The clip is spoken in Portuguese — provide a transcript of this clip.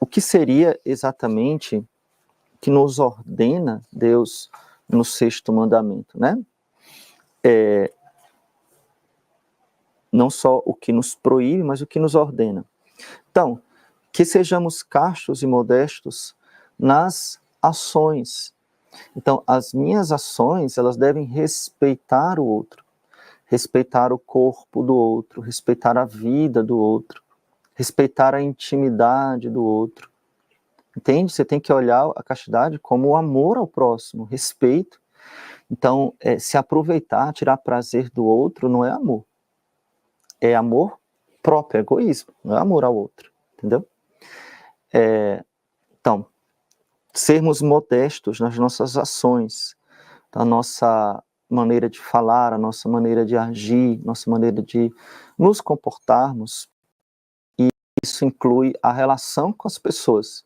que seria exatamente que nos ordena Deus no sexto mandamento, né? Não só o que nos proíbe, mas o que nos ordena. Então, que sejamos castos e modestos nas ações. Então, as minhas ações, elas devem respeitar o outro, respeitar o corpo do outro, respeitar a vida do outro, respeitar a intimidade do outro. Entende? Você tem que olhar a castidade como o amor ao próximo, respeito. Então, se aproveitar, tirar prazer do outro, não é amor. É amor próprio, é egoísmo, não é amor ao outro, entendeu? Então, sermos modestos nas nossas ações, na nossa maneira de falar, a nossa maneira de agir, nossa maneira de nos comportarmos, e isso inclui a relação com as pessoas.